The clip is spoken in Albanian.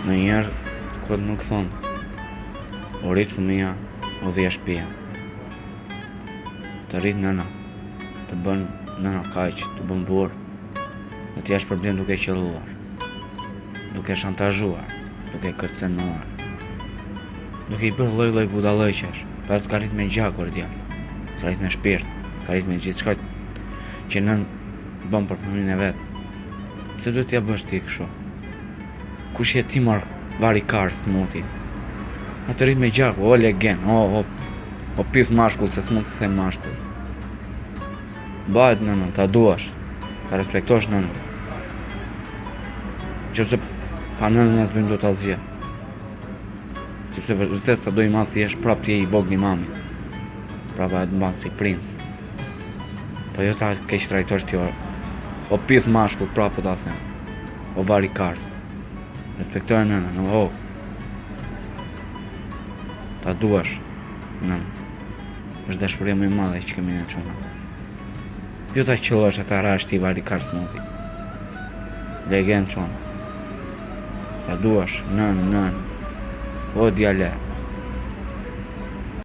Në njerë, këtë nuk thonë, o rritë fëmija, o dhja shpia. Të rritë nëna, të bën nëna kaq, të bën burë, dhe t'jash problem duke qëlluar, duke shantazhuar, duke kërcenuar, duke i bërë lloj budallëqesh, pa të ka rritë me gjakur djalë, ka rritë me shpirt, ka rritë me gjithë shkajt që nën bën për fëmijën e vetë. Se duhet t'ja bësh ti kështu? Kush je ti marr vari kar smuti? A të rrit me gjaku, o legen, o pith mashkull, se s'mund të them mashkull. Bëhet nënën, ta duash, ta respektosh nënën. Qëse pa nënën as bëjmë do ta zgje. Sepse vërtet sa do i madh thjesht prap ti je i vogël i mami. Prapa e të mban si princ. Po jo ta keq trajtosh ti o pith mashkull, prapë ta them. O vari kars. Respektoj nënën, ta duash nënën. Është dashuria më e madhe që kemi ne çuna. Jo ta qellosh ata rash ti vari kars muti. Legend çuna. Ta duash nënën. O djale.